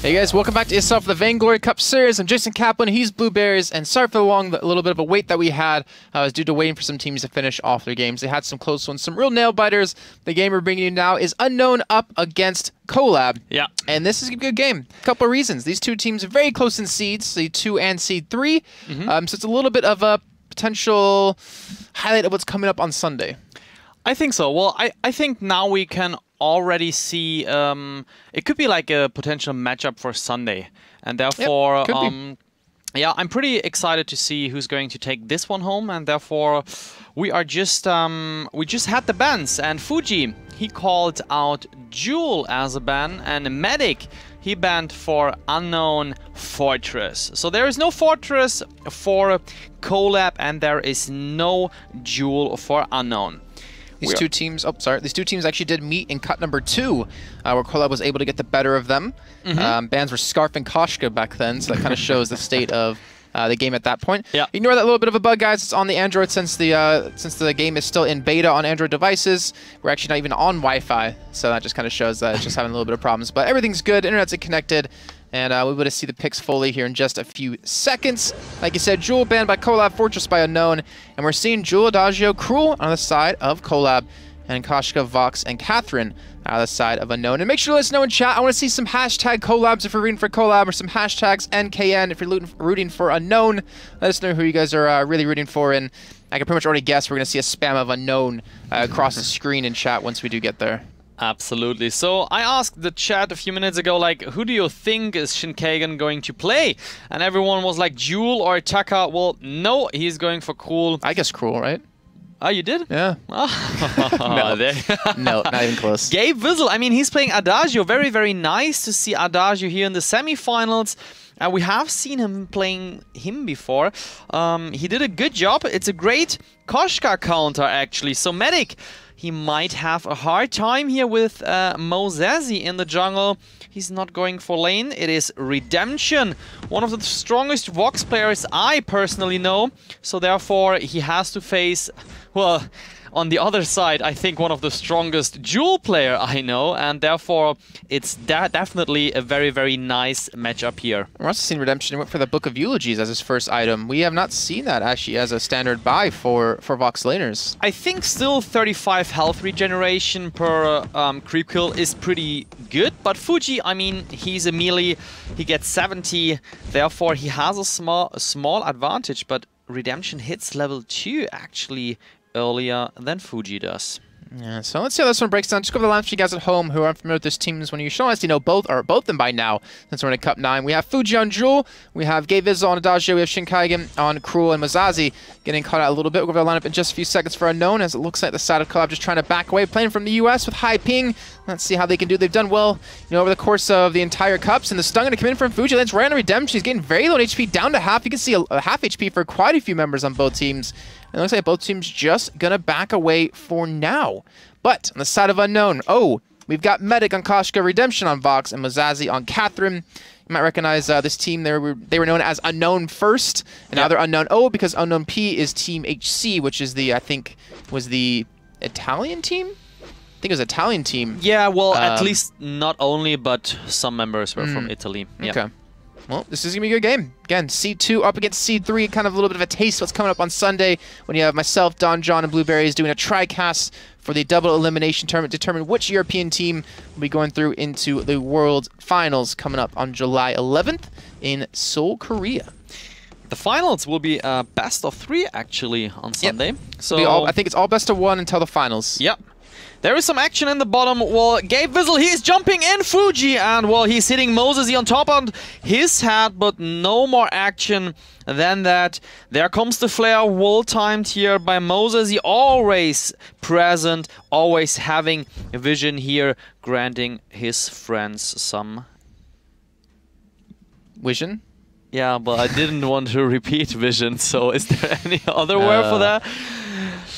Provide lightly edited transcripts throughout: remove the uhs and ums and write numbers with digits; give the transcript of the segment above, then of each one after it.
Hey guys, welcome back to ESL for the Vainglory Cup Series. I'm Jason Kaplan, he's Blueberries, and sorry for the little bit of a wait that we had. Was due to waiting for some teams to finish off their games. They had some close ones, some real nail-biters. The game we're bringing you now is Unknown up against Collab. Yeah. And this is a good game. A couple of reasons. These two teams are very close in seeds, seed 2 and seed 3. So it's a little bit of a potential highlight of what's coming up on Sunday. I think so. Well, I think now we can already see it could be like a potential matchup for Sunday, and therefore yeah, I'm pretty excited to see who's going to take this one home, and therefore we are just we just had the bans, and Fuji, he called out Jewel as a ban, and Medic, he banned for Unknown Fortress. So there is no Fortress for Collab, and there is no Jewel for Unknown. These two teams, these two teams actually did meet in cut number 2, where Collab was able to get the better of them. Bans were Scarf and Koshka back then, so that kind of shows the state of the game at that point. Yeah. Ignore that little bit of a bug, guys. It's on the Android since the game is still in beta on Android devices. We're actually not even on Wi-Fi, so that just kind of shows that it's just having a little bit of problems. But everything's good. Internet's connected. And we'll be able to see the picks fully here in just a few seconds. Like you said, Jewel banned by Collab, Fortress by Unknown. And we're seeing Jewel, Adagio, Cruel on the side of Collab, and Koshka, Vox, and Catherine on the side of Unknown. And make sure to let us know in chat. I want to see some hashtag Collabs if you're rooting for Collab, or some hashtags NKN if you're rooting for Unknown. Let us know who you guys are really rooting for. And I can pretty much already guess we're going to see a spam of Unknown across the screen in chat once we do get there. Absolutely. So I asked the chat a few minutes ago, like, who do you think is Shinkagan going to play? And everyone was like, Jewel or Taka. Well, no, he's going for Cool. I guess Cruel, right? Oh, you did? Yeah. No. No, not even close. Gabe Wiesel, I mean, he's playing Adagio. Very, very nice to see Adagio here in the semifinals. We have seen him playing him before. He did a good job. It's a great Koshka counter, actually. So Medic, he might have a hard time here with Mozazi in the jungle. He's not going for lane. It is Redemption, one of the strongest Vox players I personally know. So therefore, he has to face, well, on the other side, I think one of the strongest Jewel player I know, and therefore it's definitely a very, very nice matchup here. We're also seeing Redemption. He went for the Book of Eulogies as his first item. We have not seen that actually as a standard buy for Vox laners. I think still 35 health regeneration per creep kill is pretty good, but Fuji, I mean, he's a melee, he gets 70, therefore he has a small advantage, but Redemption hits level 2 actually earlier than Fuji does. Yeah, so let's see how this one breaks down. Just go over the lines for you guys at home who aren't familiar with this team. When you show us, you know both of them by now, since we're in a Cup 9. We have Fuji on Jewel, we have Gabe Wiesel on Adagio, we have Shinkagan on Cruel, and Mozazi getting caught out a little bit. We'll go over the lineup in just a few seconds for Unknown, as it looks like the side of Collab just trying to back away, playing from the US with high ping. Let's see how they can do. They've done well, you know, over the course of the entire Cups, and the stun going to come in from Fuji. Lands right on Redemption. He's getting very low in HP, down to half. You can see a half HP for quite a few members on both teams. And it looks like both teams just going to back away for now. But on the side of Unknown, we've got Medic on Koshka, Redemption on Vox, and Mozazi on Catherine. You might recognize this team. They were known as Unknown first, and now they're Unknown O, because Unknown P is Team HC, which is the, I think, was the Italian team? I think it was Italian team. Yeah, well, at least not only, but some members were from Italy. Okay. Well, this is going to be a good game. Again, Seed 2 up against Seed 3, kind of a little bit of a taste of what's coming up on Sunday when you have myself, Don, John, and Blueberries doing a tri-cast for the double elimination tournament to determine which European team will be going through into the World Finals coming up on July 11th in Seoul, Korea. The finals will be best of 3 actually on Sunday. So I think it's all best of 1 until the finals. Yep. There is some action in the bottom. Well, Gabe Wiesel, he is jumping in Fuji, and well, he's hitting Mozazi on top on his head, but no more action than that. There comes the flare, well timed here by Mozazi, always present, always having a vision here, granting his friends some vision. Yeah, but I didn't want to repeat vision, so is there any other word for that?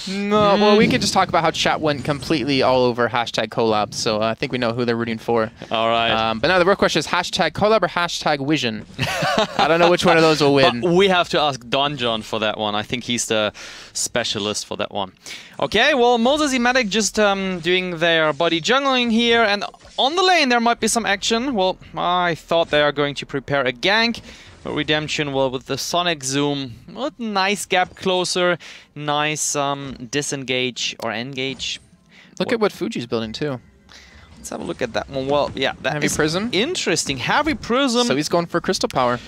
No, well, we could just talk about how chat went completely all over hashtag Collab, so I think we know who they're rooting for. All right. But now the real question is hashtag Collab or hashtag Vision? I don't know which one of those will win. But we have to ask Don John for that one. I think he's the specialist for that one. Okay, well, Mozazi Medic just doing their body jungling here, and on the lane, there might be some action. Well, I thought they are going to prepare a gank. But Redemption, well, with the Sonic Zoom, well, nice gap closer, nice disengage or engage. Look at what Fuji's building, too. Let's have a look at that one. Well, yeah, that Heavy is Prism. Interesting. Heavy Prism. So he's going for Crystal Power.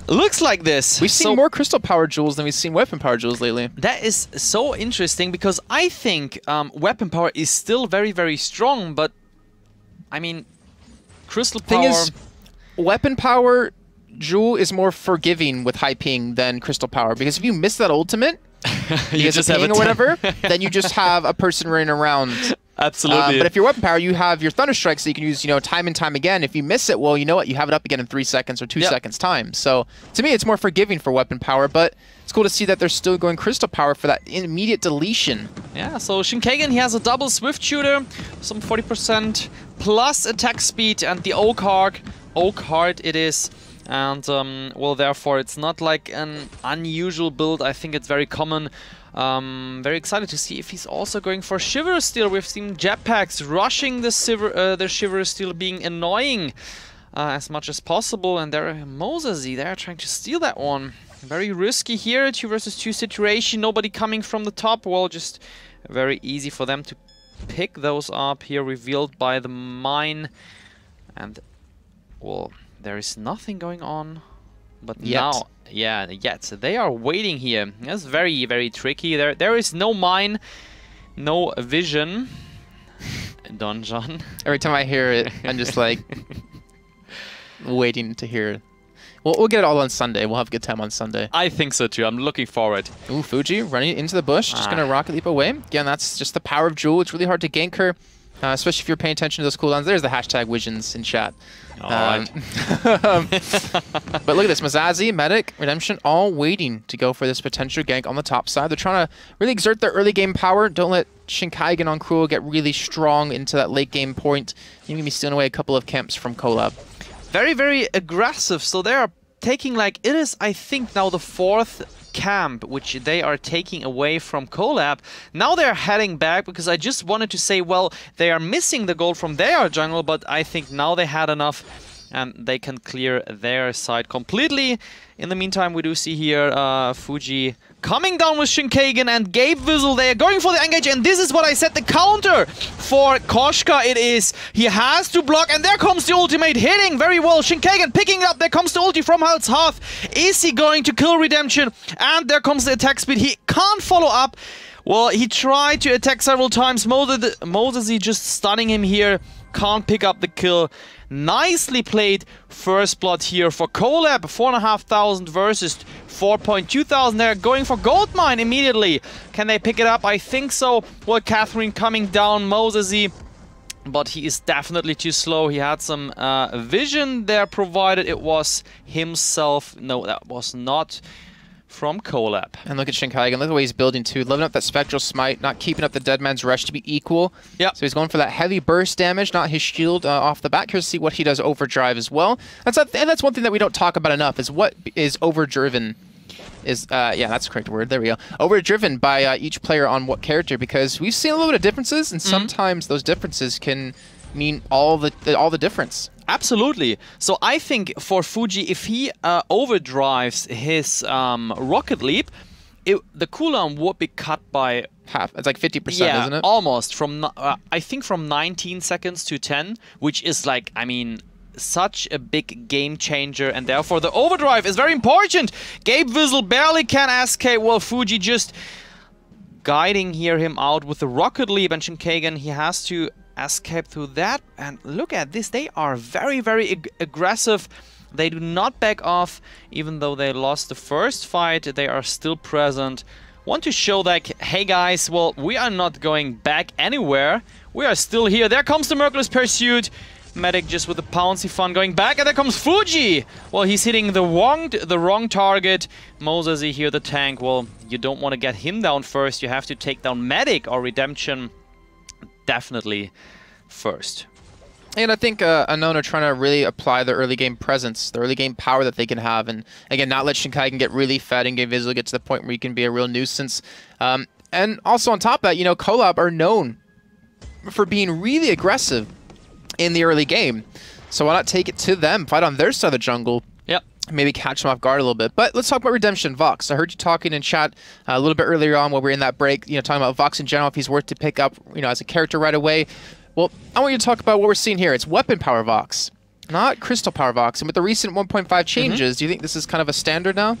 Looks like this. We've seen more Crystal Power jewels than we've seen Weapon Power jewels lately. That is so interesting because I think Weapon Power is still very, very strong, but I mean, Crystal Power... Thing is, Weapon Power jewel is more forgiving with high ping than Crystal Power, because if you miss that ultimate, you just have ping or whatever, then you just have a person running around. Absolutely. But if you're Weapon Power, you have your Thunder Strike, so you can use, you know, time and time again. If you miss it, well, you know what? You have it up again in 3 seconds or 2 seconds time. So to me, it's more forgiving for Weapon Power, but it's cool to see that they're still going Crystal Power for that immediate deletion. Yeah, so Shinkagan, he has a double Swift Shooter, some 40% plus attack speed, and the Oak Heart it is. And, well, therefore, it's not like an unusual build. I think it's very common. Very excited to see if he's also going for Shiver Steel. We've seen Jetpacks rushing the Shiver Steel, being annoying as much as possible. And there, Mozazi, they're trying to steal that one. Very risky here, 2 versus 2 situation. Nobody coming from the top. Well, just very easy for them to pick those up here, revealed by the mine. And, well, there is nothing going on. But now... Yeah, yet. So they are waiting here. That's very, very tricky. There is no mine, no vision. Don John. Every time I hear it, I'm just like waiting to hear it. We'll get it all on Sunday. We'll have a good time on Sunday. I think so too. I'm looking forward. Ooh, Fuji running into the bush. Just going to rocket leap away. Again, that's just the power of Jewel. It's really hard to gank her, especially if you're paying attention to those cooldowns. There's the hashtag Visions in chat. But look at this, Mazazi, Medic, Redemption, all waiting to go for this potential gank on the top side. They're trying to really exert their early game power. Don't let Shinkaigan on Cruel get really strong into that late game point. You're going to be stealing away a couple of camps from Collab. Very, very aggressive. So they are taking, like, it is, I think, now the 4th camp which they are taking away from Collab. Now they're heading back because I just wanted to say, well, they are missing the gold from their jungle, but I think now they had enough and they can clear their side completely. In the meantime, we do see here Fuji coming down with Shinkagan and Gabe Wizzle. They are going for the engage, and this is what I said, the counter for Koshka it is. He has to block, and there comes the ultimate hitting very well. Shinkagan picking it up, there comes the ulti from Hal's Hearth. Is he going to kill Redemption? And there comes the attack speed. He can't follow up. Well, he tried to attack several times. Moses just stunning him here. Can't pick up the kill. Nicely played first blood here for Collab. 4,500 versus 4,200. They're going for gold mine immediately. Can they pick it up? I think so. Well, Catherine coming down. Mosesy, but he is definitely too slow. He had some vision there provided. It was himself. No, that was not from Collab. And look at Shinkaigan. Look at the way he's building too. Living up that Spectral Smite, not keeping up the Dead Man's Rush to be equal. Yeah. So he's going for that heavy burst damage, not his shield off the back. Here to see what he does overdrive as well. And that's one thing that we don't talk about enough, is what is overdriven. Yeah, that's the correct word. There we go. Overdriven by each player on what character, because we've seen a little bit of differences, and sometimes those differences can mean all the difference. Absolutely. So I think for Fuji, if he overdrives his rocket leap, the cooldown would be cut by half. It's like 50%, isn't it? Almost. From I think from 19 seconds to 10, which is like, I mean, such a big game changer, and therefore the overdrive is very important. Gabe Wizzle barely can escape. Well, Fuji just guiding him out with the rocket leap, and Shinkagan, he has to escape through that. And look at this, they are very, very aggressive. They do not back off, even though they lost the first fight. They are still present. Want to show that, hey guys, well, we are not going back anywhere. We are still here. There comes the Merciless Pursuit. Medic just with the Pouncy Fun going back, and there comes Fuji. Well, he's hitting the wrong target. Mosesy here, the tank. Well, you don't want to get him down first. You have to take down Medic or Redemption. Definitely first. And I think Unknown are trying to really apply their early game presence, the early game power that they can have, and again, not let Shinkaigan get really fed and get Visual get to the point where he can be a real nuisance. And also on top of that, you know, Collab are known for being really aggressive in the early game. So why not take it to them, fight on their side of the jungle, Yep. maybe catch them off guard a little bit. But let's talk about Redemption Vox. I heard you talking in chat a little bit earlier on while we were in that break, talking about Vox in general, if he's worth to pick up, as a character right away. Well, I want you to talk about what we're seeing here. It's Weapon Power Vox, not Crystal Power Vox. And with the recent 1.5 changes, do you think this is kind of a standard now?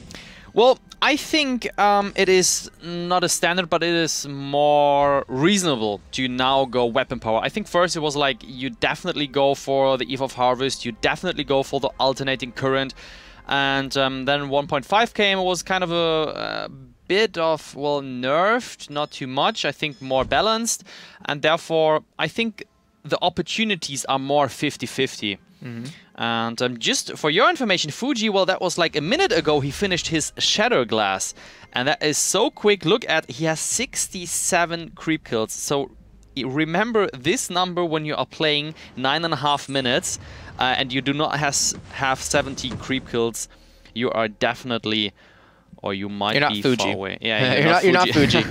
Well, I think it is not a standard, but it is more reasonable to now go weapon power. I think first it was like you definitely go for the Eve of Harvest, you definitely go for the alternating current, and then 1.5 came. It was kind of a bit of, well, nerfed, not too much. I think more balanced, and therefore I think the opportunities are more 50-50. And just for your information, Fuji, well, that was like a minute ago he finished his Shatter Glass, and that is so quick. Look at, he has 67 creep kills. So remember this number when you are playing 9.5 minutes and you do not have 70 creep kills. You are definitely, or you might be Fuji. far away. Yeah, you're not Fuji.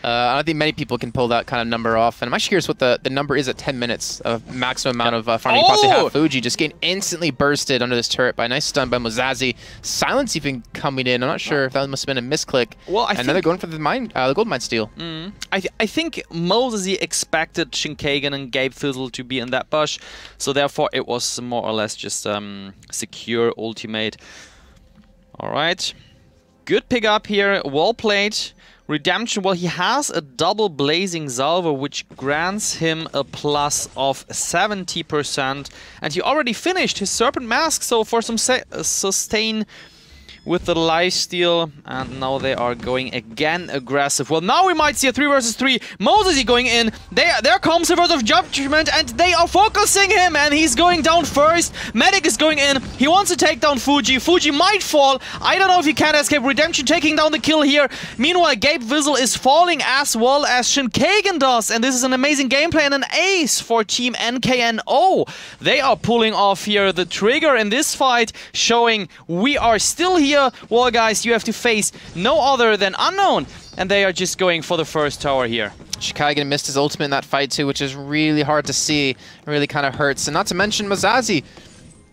I don't think many people can pull that kind of number off. And I'm actually curious what the number is at 10 minutes of maximum amount of farming you possibly have. Fuji just getting instantly bursted under this turret by a nice stun by Mozazi. Silence even coming in. I'm not sure if that must have been a misclick. Well, and then they're going for the gold mine steal. I think Mozazi expected Shinkagan and Gabe Fizzle to be in that bush, so therefore it was more or less just secure ultimate. All right. Good pick up here, well played. Redemption, well, he has a double Blazing Salvo, which grants him a plus of 70%. And he already finished his Serpent Mask, so for some sustain with the lifesteal, and now they are going again aggressive. Well, now we might see a 3 versus 3. Mozazi going in. There comes a Verse of Judgment, and they are focusing him, and he's going down first. Medic is going in. He wants to take down Fuji. Fuji might fall. I don't know if he can escape. Redemption taking down the kill here. Meanwhile, Gabe Vizzle is falling as well as Shinkagan does, and this is an amazing gameplay and an ace for Team NKNO. They are pulling off here the trigger in this fight, showing we are still here. Well, guys, you have to face no other than Unknown, and they are just going for the first tower here. Shinkagan missed his ultimate in that fight too, which is really hard to see. It really kind of hurts. And not to mention Mozazi.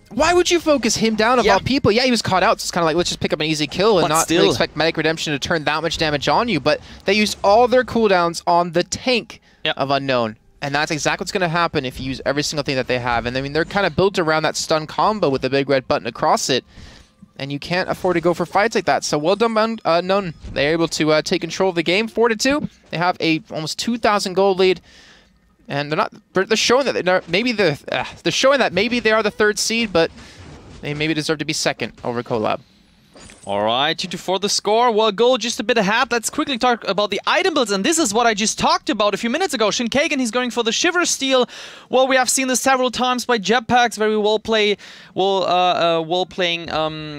Why would you focus him down of all people? Yeah, he was caught out, so it's kind of like, let's just pick up an easy kill and not really expect Medic Redemption to turn that much damage on you. But they used all their cooldowns on the tank of Unknown. And that's exactly what's going to happen if you use every single thing that they have. And I mean, they're kind of built around that stun combo with the big red button across it. And you can't afford to go for fights like that. So well done, Unknown. They're able to take control of the game, 4-2. They have a almost 2,000 gold lead, and they're showing that they're showing that maybe they are the 3rd seed, but they maybe deserve to be 2nd over Collab. Alright, 2-4 the score. Well, goal just a bit ahead. Let's quickly talk about the item builds, and this is what I just talked about a few minutes ago. Shinkagan, he's going for the Shiver Steel. Well, we have seen this several times by Jetpacks, very well playing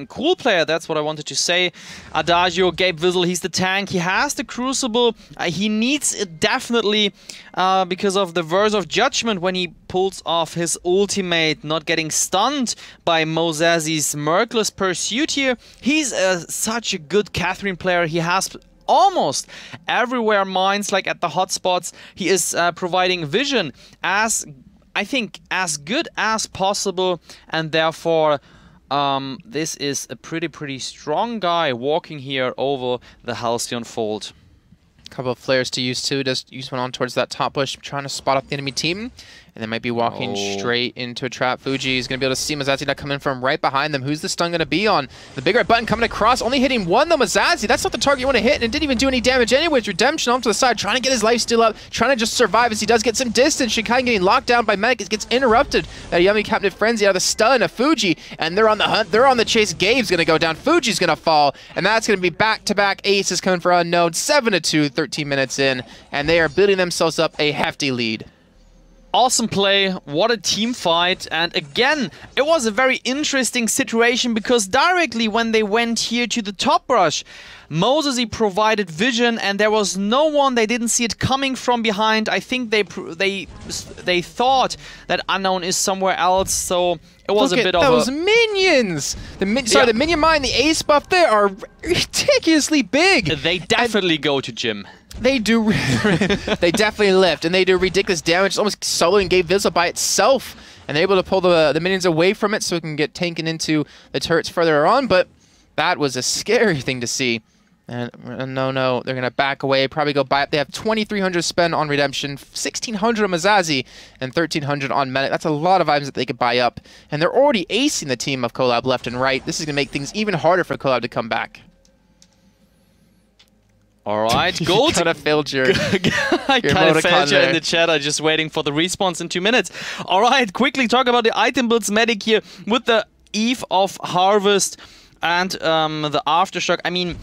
cool player, that's what I wanted to say. Adagio, Gabe Vizzle, he's the tank. He has the Crucible. He needs it definitely because of the Verse of Judgment when he pulls off his ultimate, not getting stunned by Mozazi's Merciless Pursuit here. He's such a good Catherine player. He has almost everywhere mines, like at the hotspots. He is providing vision as, I think, as good as possible, and therefore this is a pretty strong guy walking here over the Halcyon Fold. Couple of flares to use too. Just use one on towards that top bush, trying to spot up the enemy team. And they might be walking straight into a trap. Fuji is going to be able to see Mozazi not coming from right behind them. Who's the stun going to be on? The big red button coming across, only hitting one though, Mozazi. That's not the target you want to hit, and it didn't even do any damage anyways. Redemption off to the side, trying to get his life steal up, trying to just survive as he does get some distance. Shinkai getting locked down by Medic. It gets interrupted. That yummy Captain Frenzy out of the stun of Fuji, and they're on the hunt. They're on the chase. Gabe's going to go down. Fuji's going to fall, and that's going to be back-to-back aces coming for Unknown. 7-2, 13 minutes in, and they are building themselves up a hefty lead. Awesome play, what a team fight, and again, it was a very interesting situation because directly when they went here to the top brush, Mozazi provided vision and there was no one, they didn't see it coming from behind. I think they thought that Unknown is somewhere else, so it was a bit of those minions! The minion mine, the ace buff there are ridiculously big! They definitely go to gym. They do. They definitely lift, and they do ridiculous damage. It's almost soloing Gabe Vizzle by itself, and they're able to pull the minions away from it so it can get tanking into the turrets further on, but that was a scary thing to see. And no, they're going to back away, probably go buy it. They have 2,300 spend on Redemption, 1,600 on Mazazi, and 1,300 on Medic. That's a lot of items that they could buy up. And they're already acing the team of Collab left and right. This is going to make things even harder for Collab to come back. All right, gold. I kind of failed your I kind of failed you in the chat. I'm just waiting for the response in 2 minutes. All right, quickly talk about the item builds Medic here with the Eve of Harvest and the Aftershock. I mean,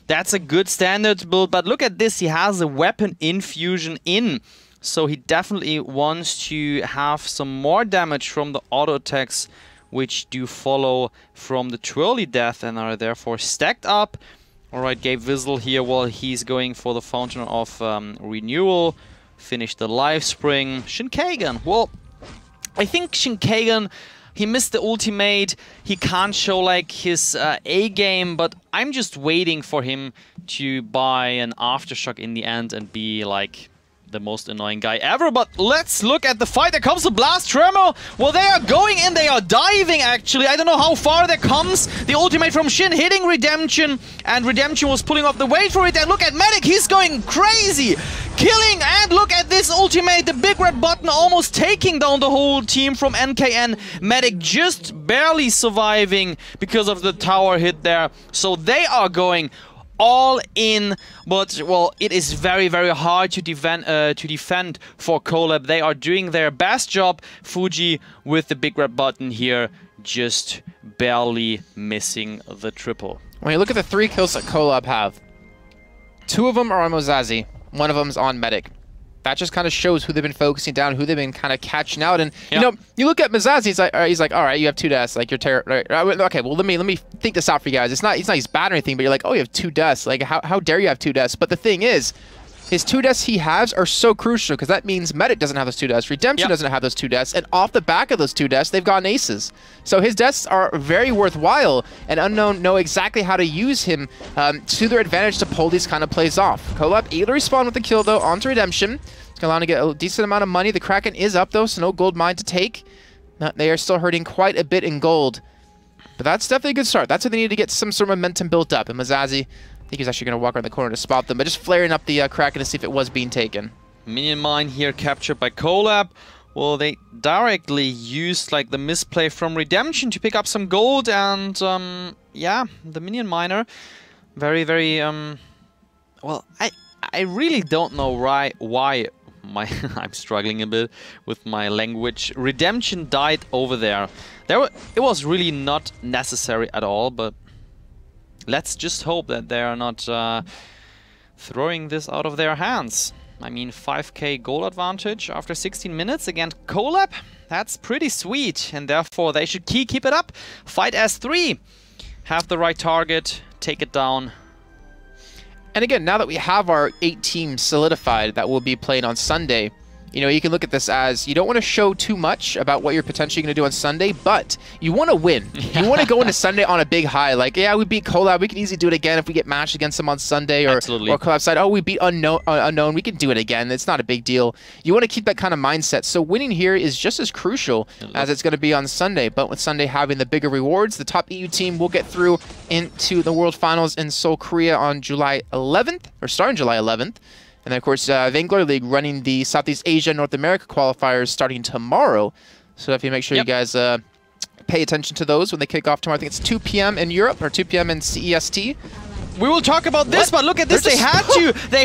that's a good standard build, but look at this. He has a weapon infusion in, so he definitely wants to have some more damage from the auto attacks, which do follow from the twirly death and are therefore stacked up. Alright, Gabe Vizzle here while he's going for the Fountain of Renewal. Finish the Life Spring. Shinkagan. Well, I think Shinkagan, he missed the ultimate. He can't show like his A game, but I'm just waiting for him to buy an Aftershock in the end and be like the most annoying guy ever. But let's look at the fight. There comes the Blast Tremor. Well, they are going in. They are diving, actually. I don't know how far that comes. The ultimate from Shin hitting Redemption, and Redemption was pulling off the weight for it. And look at Medic. He's going crazy. Killing, and look at this ultimate. The big red button almost taking down the whole team from NKN. Medic just barely surviving because of the tower hit there. So they are going all in, but well, it is very, very hard to defend for Collab. They are doing their best job. Fuji with the big red button here, just barely missing the triple. When you look at the 3 kills that Collab have, 2 of them are on Mozazi, 1 of them's on Medic. That just kind of shows who they've been focusing down, who they've been kind of catching out. And you know, you look at Mazazi, he's like, all right, you have 2 deaths, like you're right. Okay, well let me think this out for you guys. It's not he's bad or anything, but you're like, oh, you have 2 deaths. Like how dare you have 2 deaths? But the thing is, his 2 deaths he has are so crucial because that means Medic doesn't have those 2 deaths, Redemption doesn't have those 2 deaths, and off the back of those 2 deaths, they've gotten aces. So his deaths are very worthwhile, and Unknown know exactly how to use him to their advantage to pull these kind of plays off. Collab able to respawn with the kill though onto Redemption. It's going to allow him to get a decent amount of money. The Kraken is up though, so no gold mine to take. They are still hurting quite a bit in gold. But that's definitely a good start. That's what they need to get some sort of momentum built up. And Mazazi, I think he's actually going to walk around the corner to spot them, but just flaring up the Kraken to see if it was being taken. Minion mine here captured by Collab. Well, they directly used like the misplay from Redemption to pick up some gold, and yeah, the minion miner, very, very well. I really don't know why I'm struggling a bit with my language. Redemption died over there. It was really not necessary at all, but let's just hope that they are not throwing this out of their hands. I mean, 5k goal advantage after 16 minutes against Collab. That's pretty sweet, and therefore they should keep it up. Fight as 3. Have the right target, take it down. And again, now that we have our 8 teams solidified that will be playing on Sunday, you know, you can look at this as you don't want to show too much about what you're potentially going to do on Sunday, but you want to win. You want to go into Sunday on a big high. Like, yeah, we beat Collab. We can easily do it again if we get matched against them on Sunday. Or Collab side, oh, we beat Unknown. We can do it again. It's not a big deal. You want to keep that kind of mindset. So winning here is just as crucial as it's going to be on Sunday. But with Sunday having the bigger rewards, the top EU team will get through into the World Finals in Seoul, Korea on July 11th, or starting July 11th. And then, of course, Vainglory League running the Southeast Asia, North America qualifiers starting tomorrow. So if you make sure you guys pay attention to those when they kick off tomorrow. I think it's 2 p.m. in Europe or 2 p.m. in CEST. We will talk about this, but look at this. They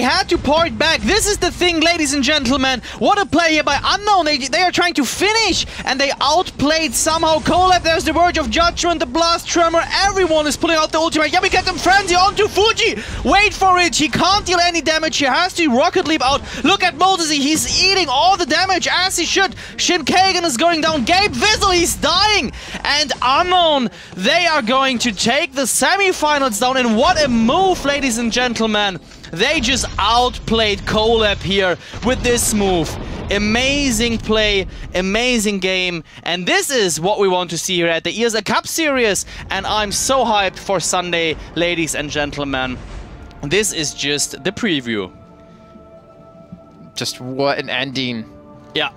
had to point back. This is the thing, ladies and gentlemen. What a play here by Unknown. They are trying to finish, and they outplayed somehow Collab. There's the Verge of Judgment, the Blast Tremor. Everyone is pulling out the ultimate. Yeah, we get them Frenzy onto Fuji. Wait for it. He can't deal any damage. He has to Rocket Leap out. Look at Moldesi. He's eating all the damage as he should. Shinkagan is going down. Gabe Vizzle, he's dying. And Unknown, they are going to take the semifinals down. And what a move, ladies and gentlemen. They just outplayed Collab here with this move. Amazing play, amazing game, and this is what we want to see here at the ESL Cup Series, and I'm so hyped for Sunday, ladies and gentlemen. This is just the preview. Just what an ending. Yeah.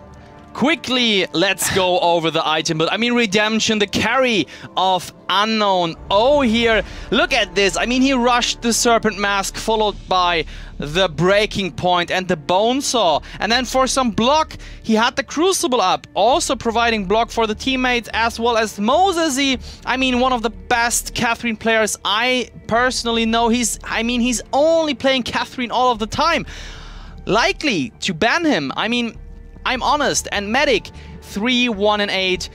Quickly, let's go over the item build. I mean, Redemption, the carry of Unknown. Oh, here, look at this. I mean, he rushed the Serpent Mask, followed by the Breaking Point and the Bone Saw. And then for some block, he had the Crucible up, also providing block for the teammates, as well as Mosesy. I mean, one of the best Catherine players I personally know. He's only playing Catherine all of the time. Likely to ban him. I mean, I'm honest. And Medic, 3, 1, and 8.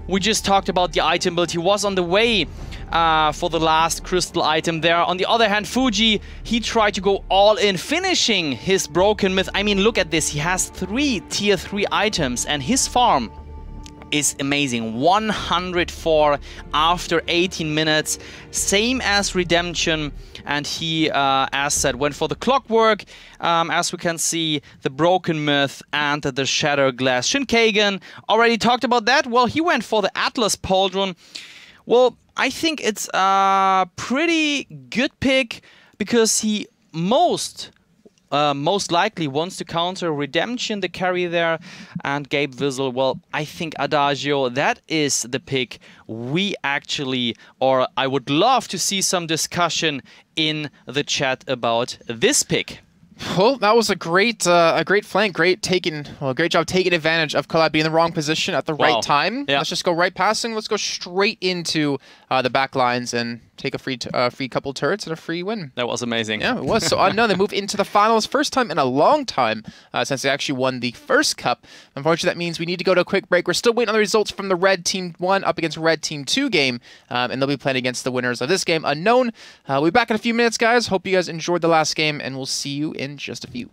We just talked about the item build. He was on the way for the last crystal item there. On the other hand, Fuji, he tried to go all in, finishing his Broken Myth. I mean, look at this. He has 3 tier 3 items, and his farm is amazing. 104 after 18 minutes. Same as Redemption. And he, as said, went for the Clockwork, as we can see, the Broken Myth and the Shatter Glass. Shinkagan, already talked about that. Well, he went for the Atlas Pauldron. Well, I think it's a pretty good pick because he most likely wants to counter Redemption, the carry there, and Gabe Wiesel. Well, I think Adagio, that is the pick we actually, or I would love to see some discussion in the chat about this pick. Well, that was a great flank, great job taking advantage of Collab being in the wrong position at the right time. Yeah. Let's just go right passing. Let's go straight into the back lines and take a free couple turrets and a free win. That was amazing. Yeah, it was. So Unknown, they move into the finals, first time in a long time since they actually won the first cup. Unfortunately, that means we need to go to a quick break. We're still waiting on the results from the Red Team 1 up against Red Team 2 game, and they'll be playing against the winners of this game, Unknown. We'll be back in a few minutes, guys. Hope you guys enjoyed the last game, and we'll see you in just a few.